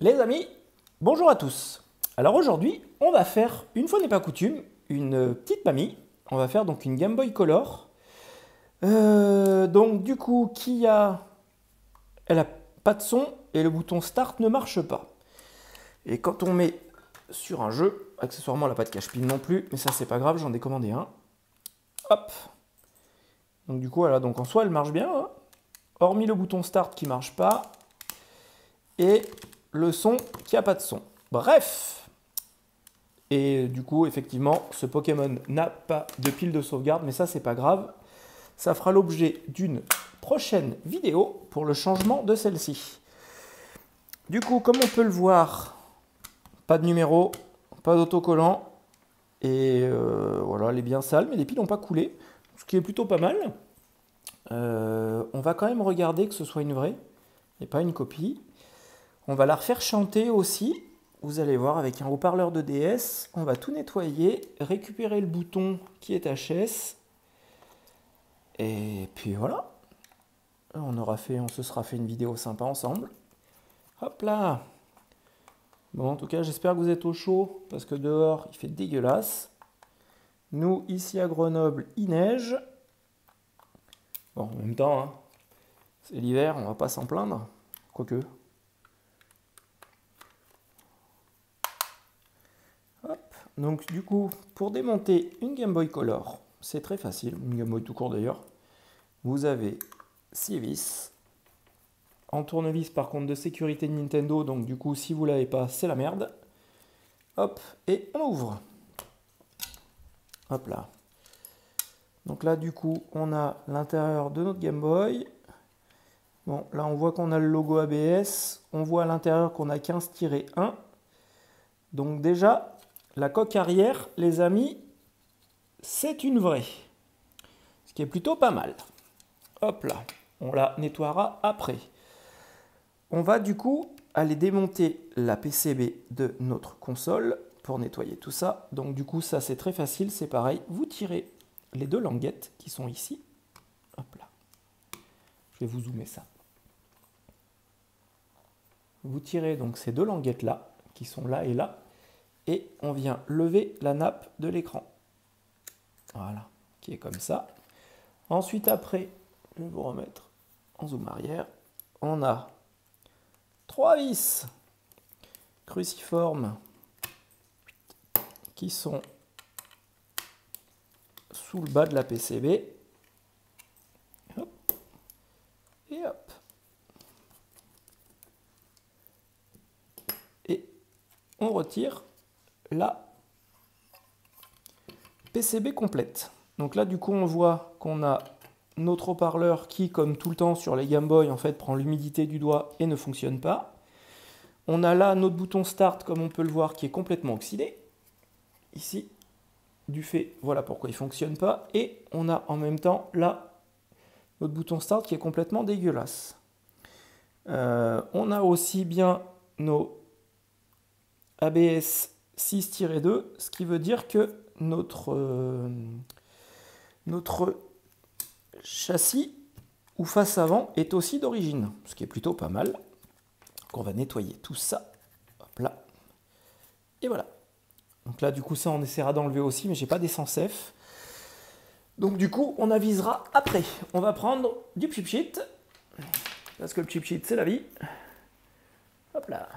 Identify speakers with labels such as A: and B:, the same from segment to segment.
A: Les amis, bonjour à tous. Alors aujourd'hui, on va faire, une fois n'est pas coutume, une petite mamie. On va faire donc une Game Boy Color. Donc du coup, elle a pas de son et le bouton Start ne marche pas. Et quand on met sur un jeu, accessoirement elle n'a pas de cache-pile non plus, mais ça c'est pas grave, j'en ai commandé un. Hop. Donc du coup, voilà, donc en soi elle marche bien, hein, hormis le bouton Start qui marche pas. Et le son qui n'a pas de son. Bref. Et du coup, effectivement, ce Pokémon n'a pas de pile de sauvegarde, mais ça, c'est pas grave. Ça fera l'objet d'une prochaine vidéo pour le changement de celle-ci. Du coup, comme on peut le voir, pas de numéro, pas d'autocollant. Et voilà, elle est bien sale, mais les piles n'ont pas coulé, ce qui est plutôt pas mal. On va quand même regarder que ce soit une vraie et pas une copie. On va la refaire chanter aussi. Vous allez voir, avec un haut-parleur de DS, on va tout nettoyer, récupérer le bouton qui est HS. Et puis voilà. On se sera fait une vidéo sympa ensemble. Hop là. Bon, en tout cas, j'espère que vous êtes au chaud, parce que dehors, il fait dégueulasse. Nous, ici à Grenoble, il neige. Bon, en même temps, hein, c'est l'hiver, on va pas s'en plaindre. Quoique. Donc du coup, pour démonter une Game Boy Color, c'est très facile, une Game Boy tout court d'ailleurs. Vous avez 6 vis. En tournevis par contre de sécurité de Nintendo, donc du coup si vous l'avez pas, c'est la merde. Hop, et on ouvre. Hop là. Donc là du coup, on a l'intérieur de notre Game Boy. Bon, là on voit qu'on a le logo ABS. On voit à l'intérieur qu'on a 15-1. Donc déjà, la coque arrière, les amis, c'est une vraie. Ce qui est plutôt pas mal. Hop là, on la nettoiera après. On va du coup aller démonter la PCB de notre console pour nettoyer tout ça. Donc du coup, ça c'est très facile, c'est pareil. Vous tirez les deux languettes qui sont ici. Hop là. Je vais vous zoomer ça. Vous tirez donc ces deux languettes là, qui sont là et là. Et on vient lever la nappe de l'écran. Voilà, qui est comme ça. Ensuite, après, je vais vous remettre en zoom arrière. On a 3 vis cruciformes qui sont sous le bas de la PCB. Hop. Et hop. Et on retire la PCB complète. Donc là, du coup, on voit qu'on a notre haut-parleur qui, comme tout le temps sur les Game Boy, en fait, prend l'humidité du doigt et ne fonctionne pas. On a là notre bouton Start, comme on peut le voir, qui est complètement oxydé. Ici, du fait, voilà pourquoi il ne fonctionne pas. Et on a en même temps, là, notre bouton Start qui est complètement dégueulasse. On a aussi bien nos ABS 6-2, ce qui veut dire que notre châssis ou face avant est aussi d'origine, ce qui est plutôt pas mal. Donc on va nettoyer tout ça. Hop là. Et voilà. Donc là, du coup, ça, on essaiera d'enlever aussi, mais j'ai pas d'essence F. Donc du coup, on avisera après. On va prendre du chip sheet, parce que le chip sheet, c'est la vie. Hop là.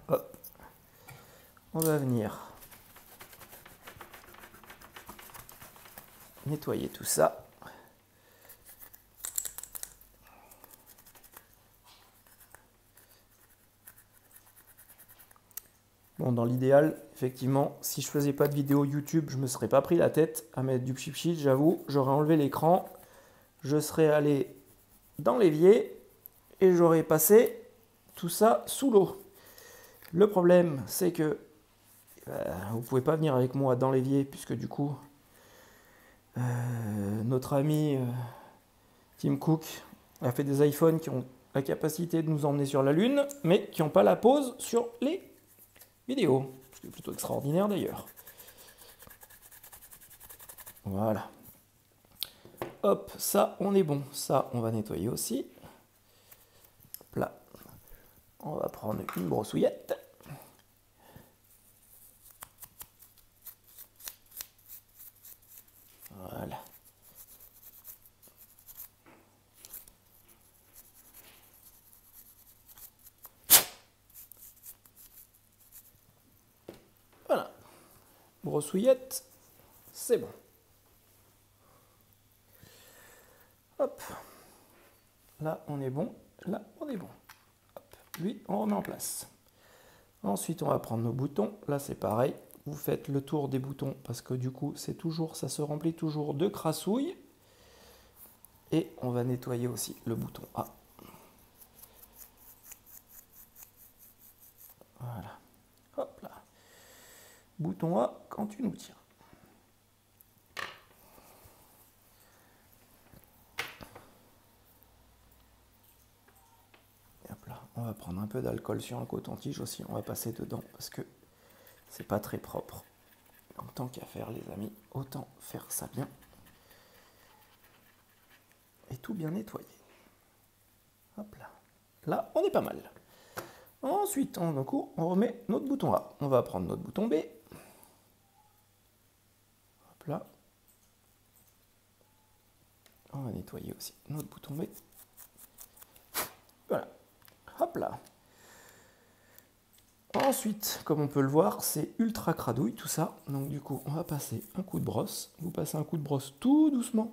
A: Hop. On va venir nettoyer tout ça. Bon, dans l'idéal, effectivement, si je faisais pas de vidéo YouTube, je me serais pas pris la tête à mettre du chip sheet, j'avoue. J'aurais enlevé l'écran, je serais allé dans l'évier et j'aurais passé tout ça sous l'eau. Le problème, c'est que vous pouvez pas venir avec moi dans l'évier puisque du coup, notre ami Tim Cook a fait des iPhones qui ont la capacité de nous emmener sur la Lune, mais qui n'ont pas la pause sur les vidéos. Ce qui est plutôt extraordinaire d'ailleurs. Voilà. Hop, ça, on est bon. Ça, on va nettoyer aussi. Hop là. On va prendre une brossouillette. Voilà. Voilà. Brossouillette, c'est bon. Hop. Là, on est bon. Là, on est bon. Hop. Lui, on remet en place. Ensuite, on va prendre nos boutons. Là, c'est pareil. Vous faites le tour des boutons parce que du coup, c'est toujours, ça se remplit toujours de crassouilles. Et on va nettoyer aussi le bouton A. Voilà. Hop là. Bouton A quand tu nous tiens. Hop là. On va prendre un peu d'alcool sur un coton-tige aussi. On va passer dedans parce que c'est pas très propre. Donc tant qu'à faire les amis, autant faire ça bien. Et tout bien nettoyer. Hop là. Là, on est pas mal. Ensuite, on remet notre bouton A. On va prendre notre bouton B. Hop là. On va nettoyer aussi notre bouton B. Voilà. Hop là. Ensuite, comme on peut le voir, c'est ultra cradouille tout ça. Donc du coup, on va passer un coup de brosse. Vous passez un coup de brosse tout doucement.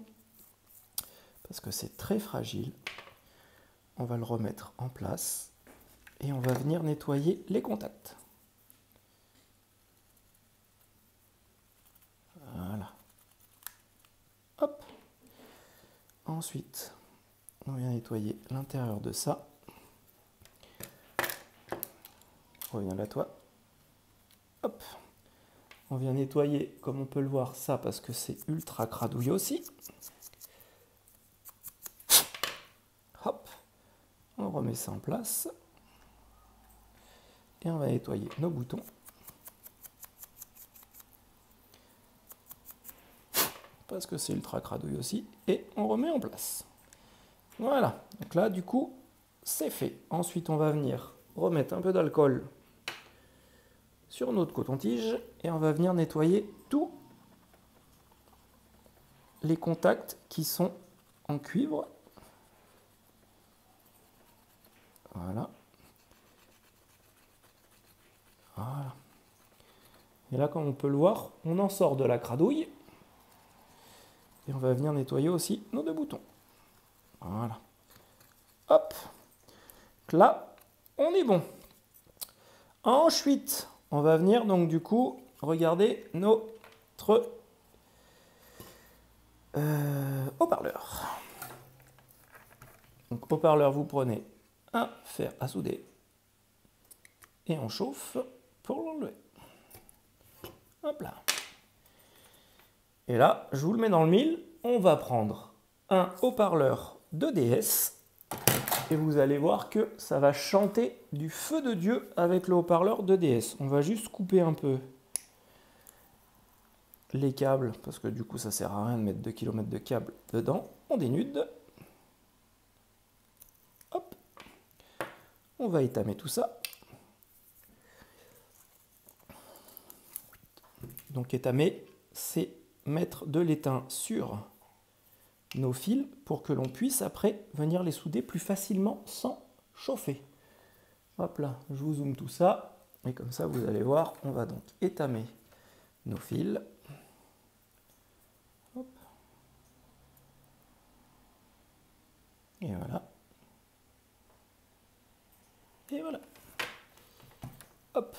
A: Parce que c'est très fragile. On va le remettre en place. Et on va venir nettoyer les contacts. Voilà. Hop. Ensuite, on vient nettoyer l'intérieur de ça. Reviens là, toi. Hop. On vient nettoyer, comme on peut le voir, ça parce que c'est ultra cradouillé aussi. Hop. On remet ça en place. Et on va nettoyer nos boutons. Parce que c'est ultra cradouille aussi. Et on remet en place. Voilà. Donc là, du coup, c'est fait. Ensuite, on va venir remettre un peu d'alcool sur notre coton-tige et on va venir nettoyer tous les contacts qui sont en cuivre. Voilà. Voilà. Et là, comme on peut le voir, on en sort de la cradouille. Et on va venir nettoyer aussi nos deux boutons. Voilà. Hop. Donc là, on est bon. Ensuite, on va venir donc du coup regarder notre haut-parleur. Donc haut-parleur, vous prenez un fer à souder et on chauffe pour l'enlever. Hop là. Et là, je vous le mets dans le mille. On va prendre un haut-parleur de DS. Et vous allez voir que ça va chanter du feu de Dieu avec le haut-parleur de DS. On va juste couper un peu les câbles, parce que du coup, ça sert à rien de mettre 2 km de câbles dedans. On dénude. Hop. On va étamer tout ça. Donc étamer, c'est mettre de l'étain sur nos fils pour que l'on puisse après venir les souder plus facilement sans chauffer. Hop là, je vous zoome tout ça. Et comme ça, vous allez voir, on va donc étamer nos fils. Hop. Et voilà. Et voilà. Hop.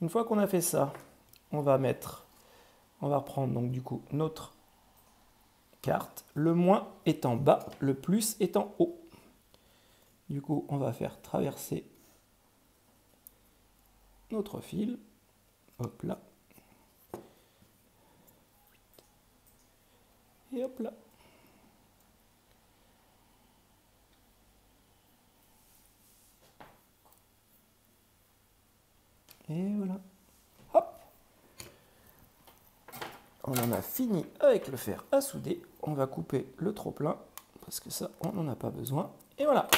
A: Une fois qu'on a fait ça, on va reprendre donc du coup notre carte. Le moins est en bas, le plus est en haut. Du coup, on va faire traverser notre fil. Hop là. Et hop là. Et voilà. Hop. On en a fini avec le fer à souder. On va couper le trop-plein parce que ça, on n'en a pas besoin. Et voilà.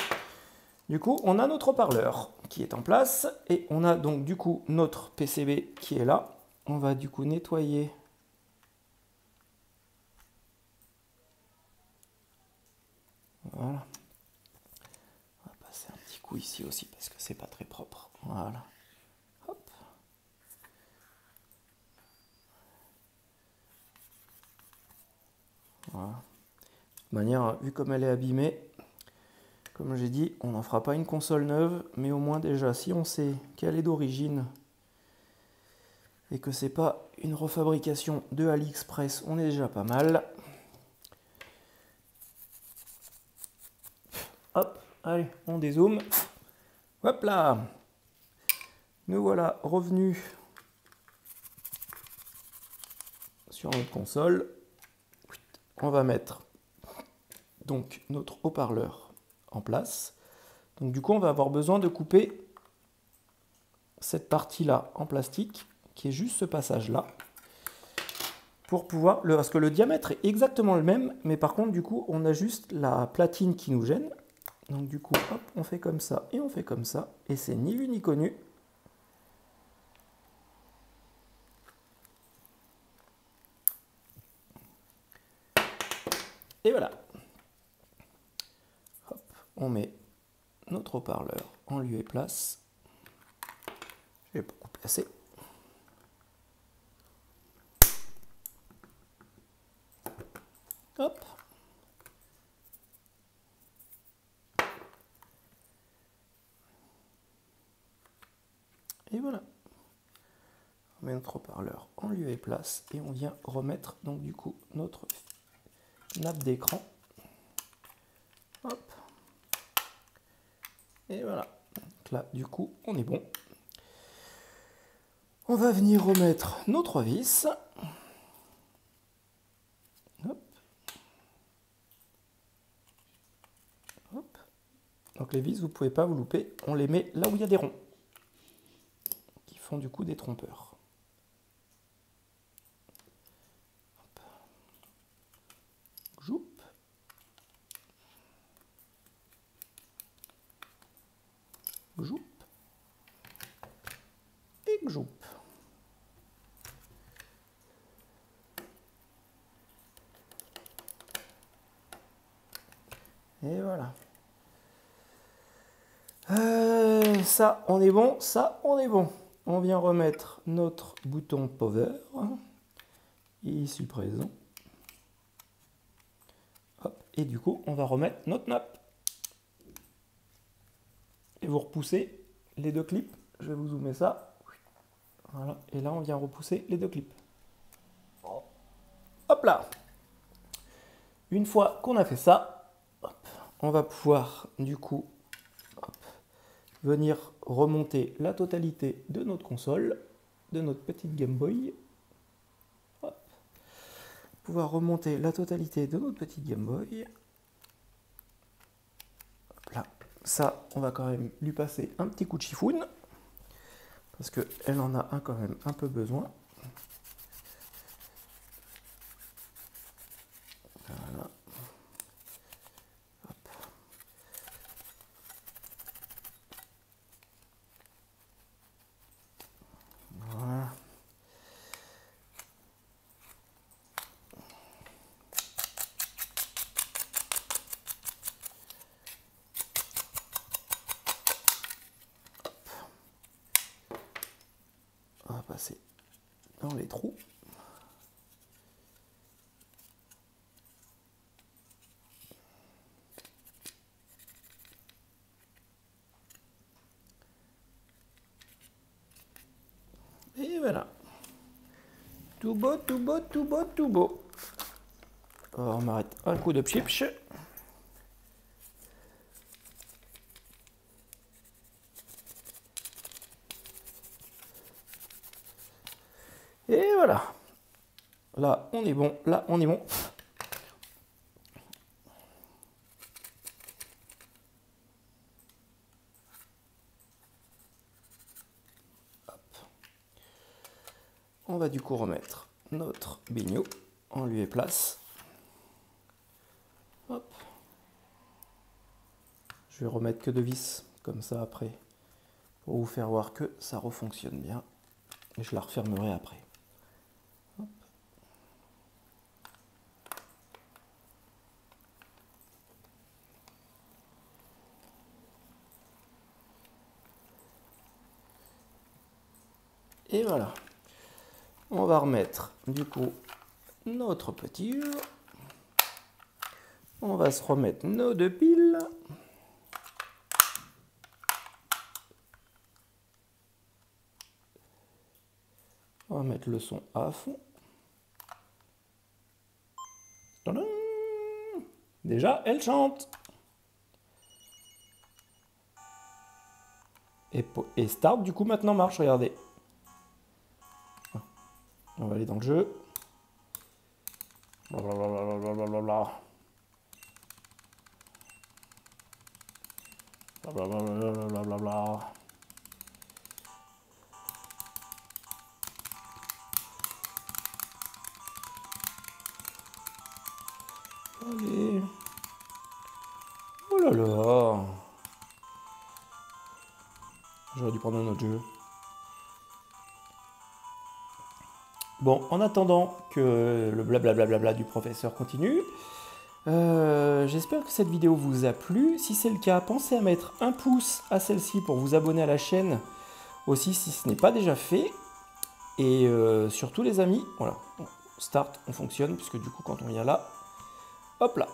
A: Du coup, on a notre haut-parleur qui est en place et on a donc du coup notre PCB qui est là. On va du coup nettoyer. Voilà. On va passer un petit coup ici aussi parce que c'est pas très propre. Voilà. Hop. Voilà. De toute manière, vu comme elle est abîmée, comme j'ai dit, on n'en fera pas une console neuve, mais au moins déjà, si on sait qu'elle est d'origine et que c'est pas une refabrication de AliExpress, on est déjà pas mal. Hop, allez, on dézoome. Hop là. Nous voilà revenus sur notre console. On va mettre donc notre haut-parleur en place. Donc du coup, on va avoir besoin de couper cette partie-là en plastique, qui est juste ce passage-là, pour pouvoir, parce que le diamètre est exactement le même, mais par contre, du coup, on a juste la platine qui nous gêne. Donc du coup, hop, on fait comme ça et on fait comme ça, et c'est ni vu ni connu. Et voilà. Hop, on met notre haut-parleur en lieu et place. Je vais beaucoup placer. Hop. Et voilà. On met notre haut-parleur en lieu et place et on vient remettre donc du coup notre nappe d'écran. Hop. Et voilà. Donc là, du coup, on est bon. On va venir remettre nos 3 vis. Hop. Hop. Donc les vis, vous ne pouvez pas vous louper. On les met là où il y a des ronds, qui font du coup des trompeurs. Hop. Joup. Joup. Et joup. Et voilà. Ça, on est bon. Ça, on est bon. On vient remettre notre bouton power, ici présent. Hop. Et du coup, on va remettre notre nappe. Et vous repoussez les 2 clips. Je vais vous zoomer ça. Voilà. Et là, on vient repousser les 2 clips. Hop là. Une fois qu'on a fait ça, hop, on va pouvoir du coup venir remonter la totalité de notre console, de notre petite Game Boy. Hop. Pouvoir remonter la totalité de notre petite Game Boy. Hop là. Ça, on va quand même lui passer un petit coup de chifoun, parce qu'elle en a quand même un peu besoin. Voilà. Hop. Voilà. On va passer dans les trous. Et voilà. Tout beau, tout beau, tout beau, tout beau. Alors on m'arrête un coup de pchipch. Et voilà. Là, on est bon. Là, on est bon. Hop. On va du coup remettre notre bignou en lieu et place. Hop. Je vais remettre que 2 vis, comme ça après, pour vous faire voir que ça refonctionne bien. Et je la refermerai après. Hop. Et voilà. On va remettre du coup notre petit jeu. On va se remettre nos 2 piles. On va mettre le son à fond. Tadam! Déjà, elle chante. Et Start, du coup, maintenant marche, regardez. On va aller dans le jeu. Blablabla. Blablabla. Allez. Oh là là. J'aurais dû prendre un autre jeu. Bon, en attendant que le blablabla du professeur continue, j'espère que cette vidéo vous a plu. Si c'est le cas, pensez à mettre un pouce à celle-ci pour vous abonner à la chaîne aussi si ce n'est pas déjà fait. Et surtout les amis, voilà, Start, on fonctionne, puisque du coup quand on vient là, hop là.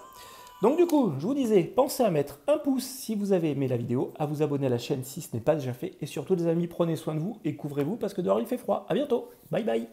A: Donc du coup, je vous disais, pensez à mettre un pouce si vous avez aimé la vidéo, à vous abonner à la chaîne si ce n'est pas déjà fait. Et surtout les amis, prenez soin de vous et couvrez-vous parce que dehors il fait froid. À bientôt, bye bye.